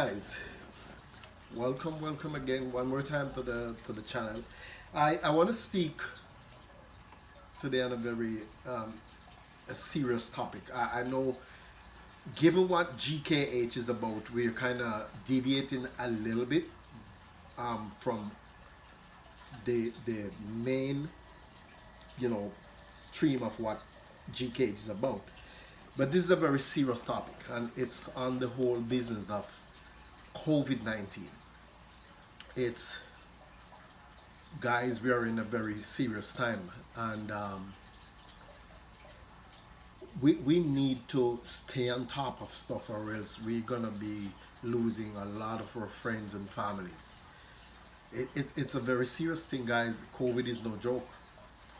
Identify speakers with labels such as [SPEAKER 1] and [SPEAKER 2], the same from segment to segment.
[SPEAKER 1] guys, welcome again one more time to the channel. I want to speak today on a very a serious topic. I know, given what GKH is about, we're kind of deviating a little bit from the main, stream of what GKH is about. But this is a very serious topic, and it's on the whole business of COVID-19. It's, guys, we are in a very serious time, and we need to stay on top of stuff, or else we're gonna be losing a lot of our friends and families. It's a very serious thing, guys. COVID is no joke.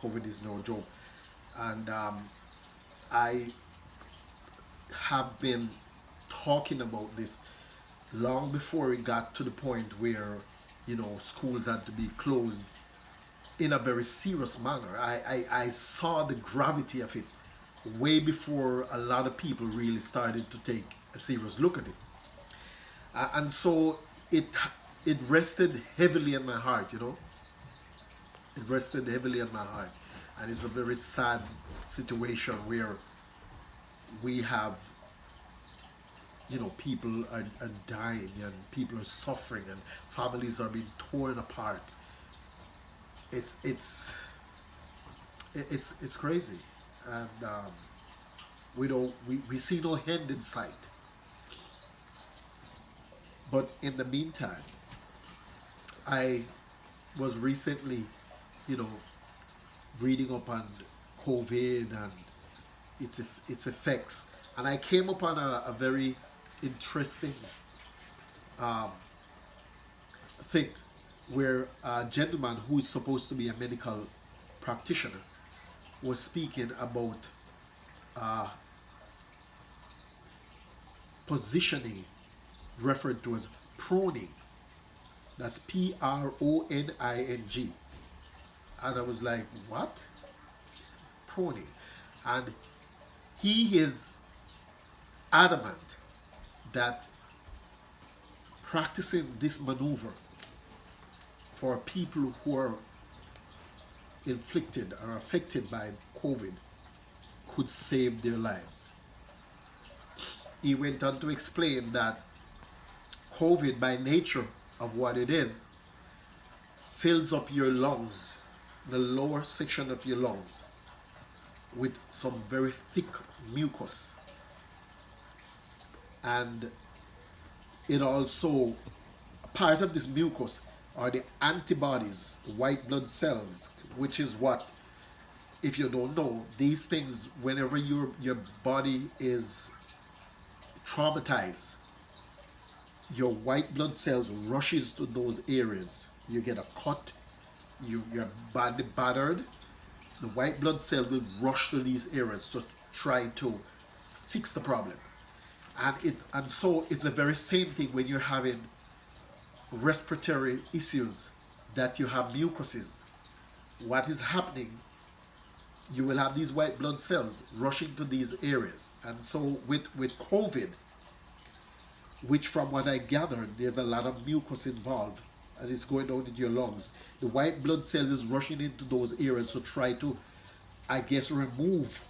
[SPEAKER 1] COVID is no joke, and I have been talking about this long before it got to the point where schools had to be closed in a very serious manner. I saw the gravity of it way before a lot of people really started to take a serious look at it. And so it rested heavily on my heart. It rested heavily on my heart, and it's a very sad situation where we have, people are dying, and people are suffering, and families are being torn apart. It's crazy, and we see no end in sight. But in the meantime, I was recently, reading up on COVID and its effects, and I came upon a very interesting thing where a gentleman who is supposed to be a medical practitioner was speaking about positioning, referred to as proning. That's Proning. And I was like, what? Proning. And he is adamant that practicing this maneuver for people who are inflicted or affected by COVID could save their lives. He went on to explain that COVID, by nature of what it is, fills up your lungs, the lower section of your lungs, with some very thick mucus. And it also, part of this mucus are the antibodies, the white blood cells, which is what, if you don't know, these things, whenever your body is traumatized, your white blood cells rushes to those areas. You get a cut, your body battered, the white blood cell will rush to these areas to try to fix the problem. And so it's the very same thing when you're having respiratory issues, that you have mucuses. What is happening? You will have these white blood cells rushing to these areas. And so with COVID, which from what I gathered, there's a lot of mucus involved, and it's going down into your lungs. The white blood cells is rushing into those areas to try to, I guess, remove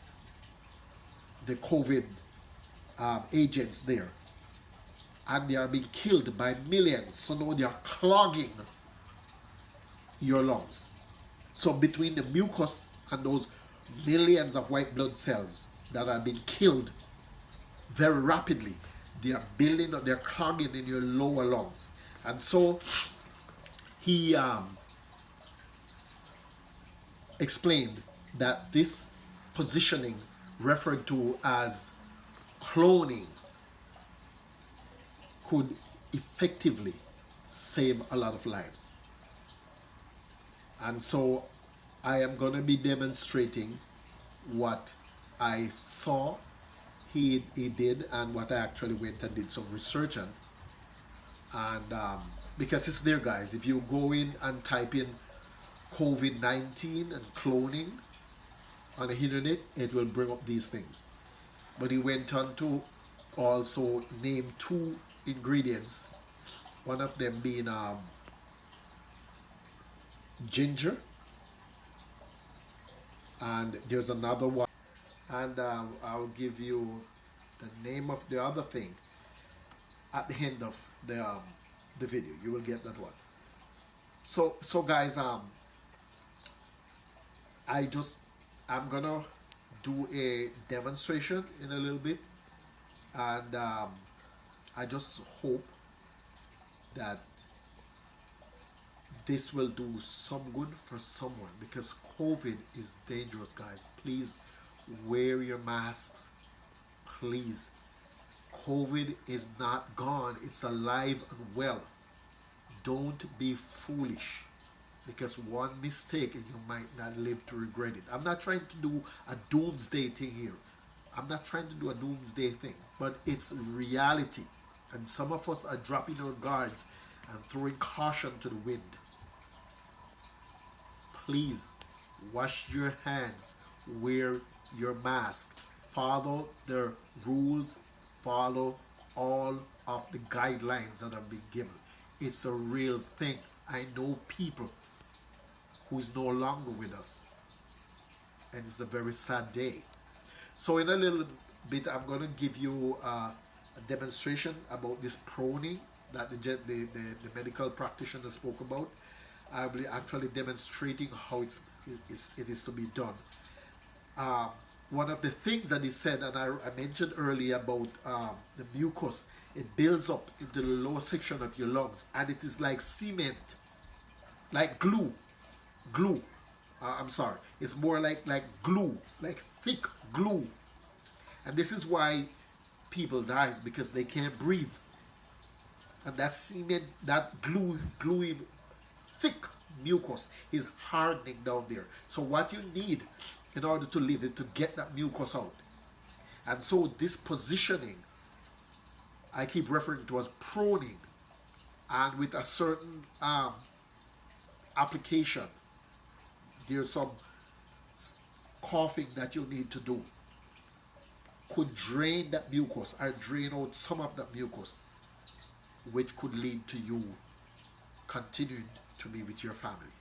[SPEAKER 1] the COVID agents there. And they are being killed by millions. So now they are clogging your lungs. So between the mucus and those millions of white blood cells that are being killed very rapidly, they are building up, they're clogging in your lower lungs. And so he explained that this positioning, referred to as cloning, could effectively save a lot of lives. And so I am going to be demonstrating what I saw he did, and what I actually went and did some research on. And because it's there, guys, if you go in and type in COVID-19 and cloning on the internet, it will bring up these things. But he went on to also name two ingredients. One of them being ginger, and there's another one, and I'll give you the name of the other thing at the end of the video. You will get that one. So guys, I'm gonna do a demonstration in a little bit, and I just hope that this will do some good for someone, because COVID is dangerous, guys. Please wear your masks, please. COVID is not gone, it's alive and well. Don't be foolish, because one mistake and you might not live to regret it. I'm not trying to do a doomsday thing here. I'm not trying to do a doomsday thing, but it's reality. And some of us are dropping our guards and throwing caution to the wind. Please wash your hands, wear your mask, follow the rules, follow all of the guidelines that have been given. It's a real thing. I know people who's no longer with us, and it's a very sad day. So in a little bit, I'm going to give you a demonstration about this proning that the medical practitioner spoke about. I'll be actually demonstrating how it is to be done. One of the things that he said, and I mentioned earlier about the mucus, it builds up into the lower section of your lungs, and it is like cement, like glue. I'm sorry, it's more like glue, like thick glue. And this is why people die, because they can't breathe. And that cement, that gluey, thick mucus is hardening down there. So what you need in order to live is to get that mucus out. And so this positioning, I keep referring to as proning, and with a certain application, there's some coughing that you need to do, could drain that mucus or drain out some of that mucus, which could lead to you continuing to be with your family.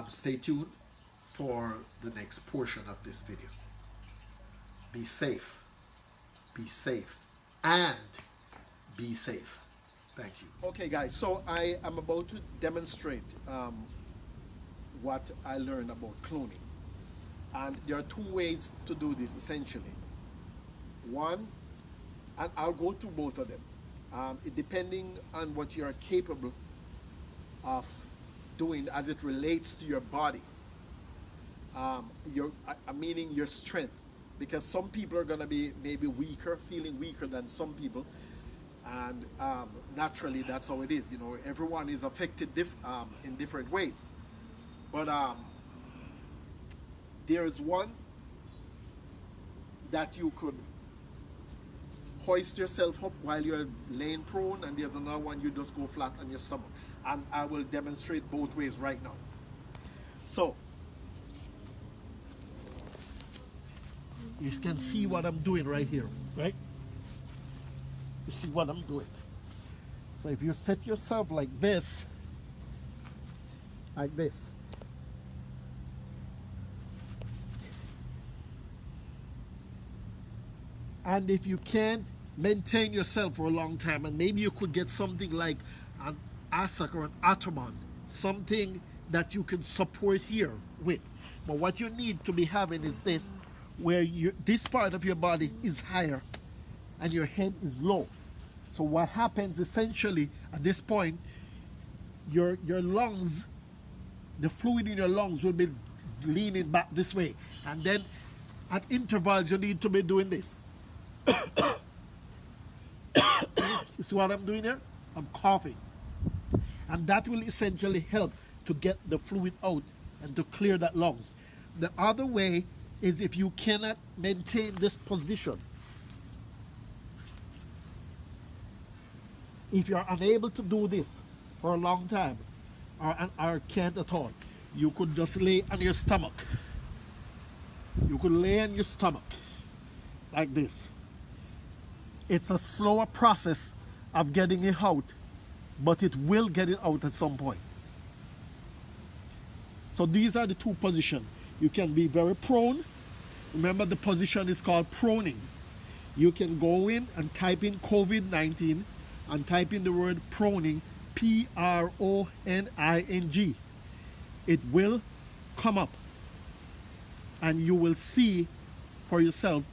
[SPEAKER 1] Stay tuned for the next portion of this video. Be safe, and be safe. Thank you. Okay guys, so I am about to demonstrate what I learned about cloning. And there are two ways to do this essentially. One, and I'll go through both of them. Depending on what you are capable of doing as it relates to your body, meaning your strength, because some people are going to be maybe weaker, feeling weaker than some people, and naturally that's how it is. You know, everyone is affected in different ways, but there's one that you could hoist yourself up while you're laying prone, and there's another one you just go flat on your stomach, and I will demonstrate both ways right now. So you can see what I'm doing right here, right? You see what I'm doing. So if you set yourself like this, and if you can't maintain yourself for a long time, and maybe you could get something like an assoc or an ottoman, something that you can support here with. But what you need to be having is this, where this part of your body is higher and your head is low. So what happens essentially at this point, your lungs, the fluid in your lungs will be leaning back this way, and then at intervals you need to be doing this. You see what I'm doing here? I'm coughing. And that will essentially help to get the fluid out and to clear that lungs. The other way is if you cannot maintain this position. If you're unable to do this for a long time, or can't at all, you could just lay on your stomach. You could lay on your stomach like this. It's a slower process of getting it out, but it will get it out at some point. So these are the two positions. You can be very prone. Remember, the position is called proning. You can go in and type in COVID-19 and type in the word proning, P-R-O-N-I-N-G. It will come up and you will see for yourself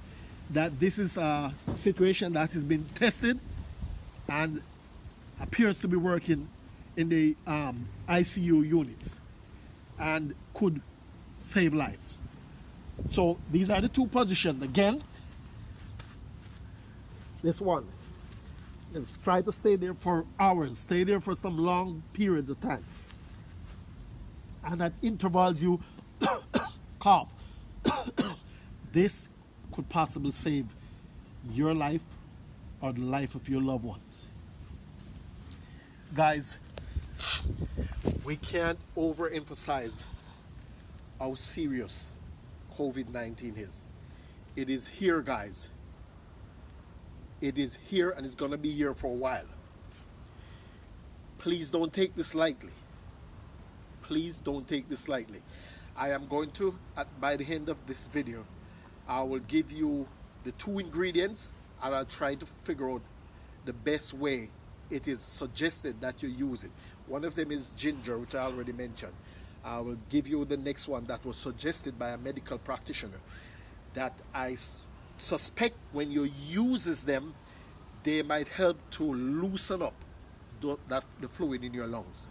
[SPEAKER 1] that this is a situation that has been tested and appears to be working in the ICU units and could save lives. So these are the two positions. Again, this one, let's try to stay there for hours, stay there for some long periods of time, and at intervals you cough. This could possibly save your life or the life of your loved ones. Guys, we can't overemphasize how serious COVID-19 is. It is here, guys. It is here and it's going to be here for a while. Please don't take this lightly. Please don't take this lightly. I am going to, by the end of this video, I will give you the 2 ingredients and I'll try to figure out the best way it is suggested that you use it. One of them is ginger, which I already mentioned. I will give you the next one that was suggested by a medical practitioner that I suspect when you uses them, they might help to loosen up the fluid in your lungs.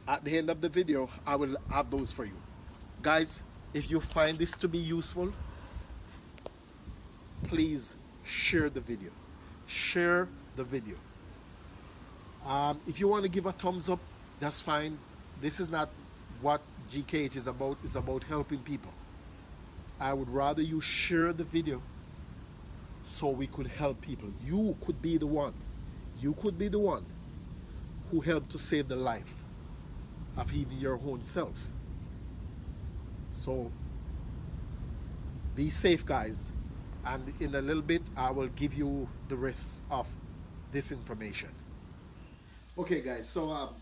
[SPEAKER 1] At the end of the video, I will have those for you. Guys, if you find this to be useful, please share the video. Share the video. If you want to give a thumbs up, that's fine. This is not what GKH is about. It's about helping people. I would rather you share the video so we could help people. You could be the one. You could be the one who helped to save the life of even your own self. So be safe, guys. And in a little bit, I will give you the rest of this information. Okay, guys, so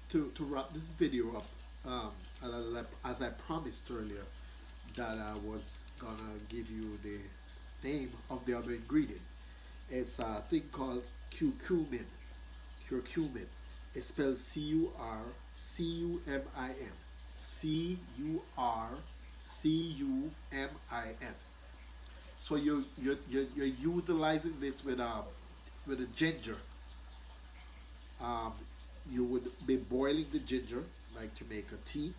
[SPEAKER 1] to wrap this video up, as I promised earlier, that I was gonna give you the name of the other ingredient. It's a thing called curcumin. Curcumin. It's spelled C-U-R-C-U-M-I-N. C-U-R-C-U-M-I-N. So you're utilizing this with a ginger. You would be boiling the ginger like to make a tea,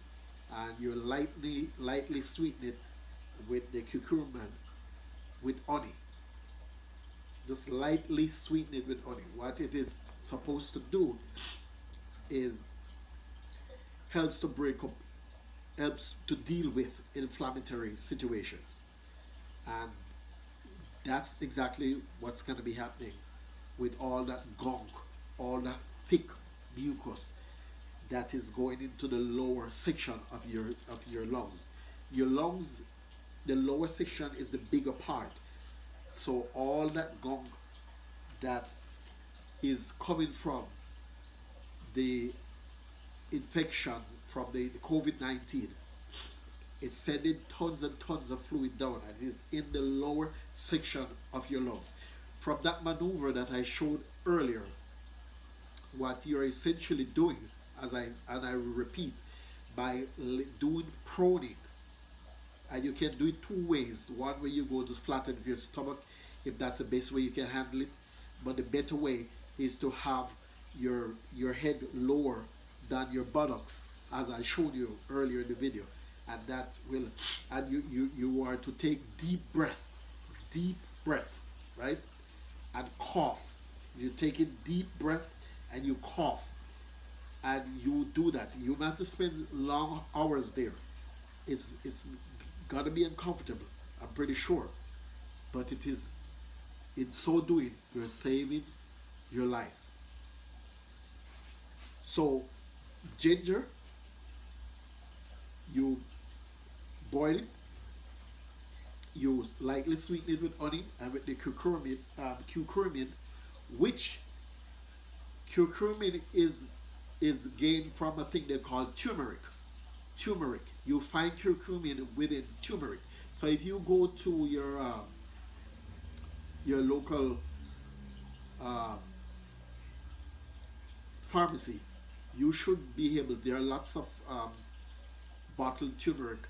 [SPEAKER 1] and you lightly sweeten it with the curcumin with honey. Just lightly sweeten it with honey. What it is supposed to do is helps to deal with inflammatory situations, and that's exactly what's going to be happening with all that gunk, all that thick mucus that is going into the lower section of your lungs. Your lungs, the lower section is the bigger part. So all that gunk that is coming from the infection from the COVID-19, it's sending tons and tons of fluid down, and it's in the lower section of your lungs. From that maneuver that I showed earlier, what you're essentially doing, and I repeat, by doing proning, and you can do it 2 ways. One way you go to flatten your stomach, if that's the best way you can handle it, but the better way is to have your head lower than your buttocks, as I showed you earlier in the video, and that will, and you are to take deep breaths, right, and cough. You take a deep breath and you cough, and you do that. You don't have to spend long hours there. It's gonna be uncomfortable, I'm pretty sure, but it is. In so doing, you're saving your life. So ginger, you boil it, You lightly sweeten it with honey and with the curcumin, which curcumin is gained from a thing they call turmeric. Turmeric. You find curcumin within turmeric. So if you go to your local um, pharmacy, you should be able. There are lots of bottled turmeric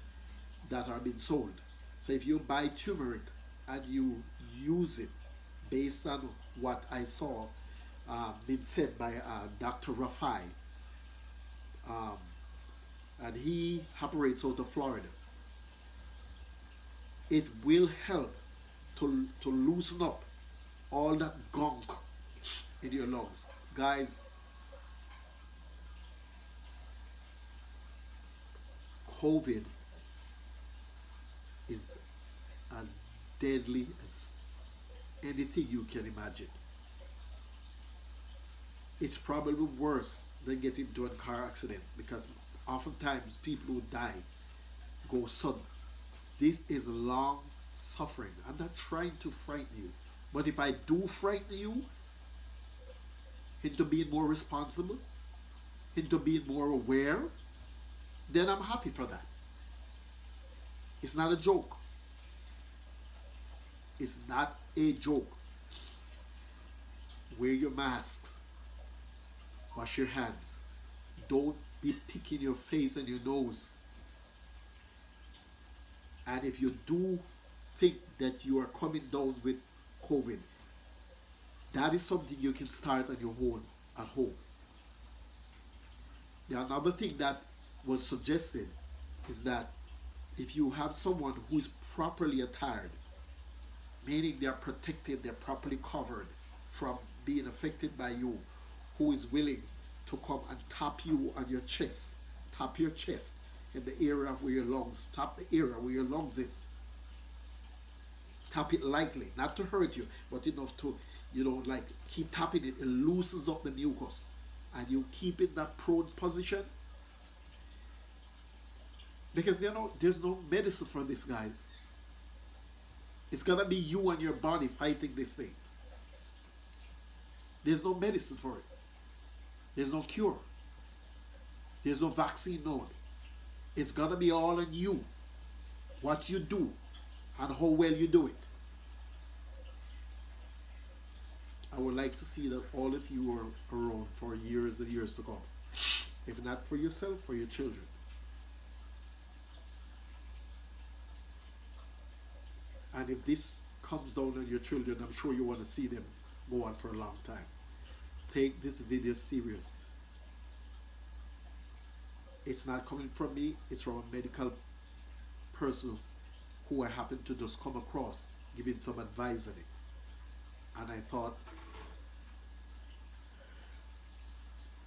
[SPEAKER 1] that are being sold. So if you buy turmeric and you use it based on what I saw been said by Dr. Rafai, um, and he operates out of Florida, it will help to loosen up all that gunk in your lungs. Guys, COVID is as deadly as anything you can imagine. It's probably worse than getting into a car accident because oftentimes people who die go sudden. This is long suffering. I'm not trying to frighten you, but if I do frighten you into being more responsible, into being more aware, then I'm happy for that. It's not a joke. It's not a joke. Wear your masks. Wash your hands. Don't be picking your face and your nose. And if you do think that you are coming down with COVID, that is something you can start on your own at home. The another thing that was suggested is that if you have someone who is properly attired, meaning they're protected, they're properly covered from being affected by you, who is willing to come and tap you on your chest, tap your chest in the area where your lungs, tap the area where your lungs is. Tap it lightly, not to hurt you, but enough to, like keep tapping it. It loosens up the mucus. And you keep in that prone position. Because there's no medicine for this, guys. It's gonna be you and your body fighting this thing. There's no medicine for it. There's no cure. There's no vaccine known. It's gonna be all on you. What you do and how well you do it. I would like to see that all of you are around for years and years to come. If not for yourself, for your children. And if this comes down on your children, I'm sure you want to see them go on for a long time. Take this video serious. It's not coming from me, it's from a medical person who I happen to just come across giving some advice on it. And I thought,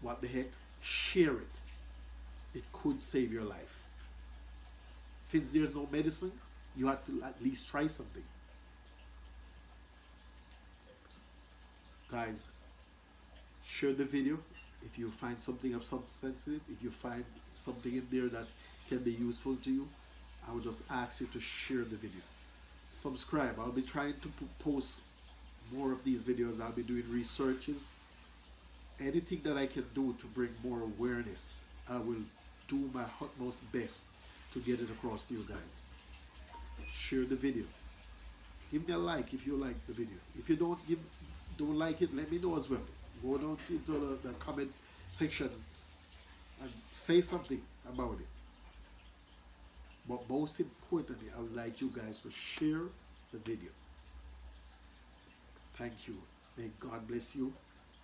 [SPEAKER 1] what the heck? Share it. It could save your life. Since there's no medicine, you have to at least try something. Guys, share the video if you find something of substance in it. If you find something in there that can be useful to you, I would just ask you to share the video. Subscribe. I'll be trying to post more of these videos. I'll be doing researches. Anything that I can do to bring more awareness, I will do my utmost best to get it across to you guys. Share the video. Give me a like if you like the video. If you don't like it, let me know as well. Go down into the comment section and say something about it. But most importantly, I would like you guys to share the video. Thank you. May God bless you.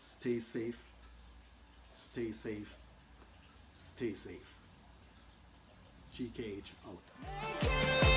[SPEAKER 1] Stay safe. Stay safe. Stay safe. GKH out.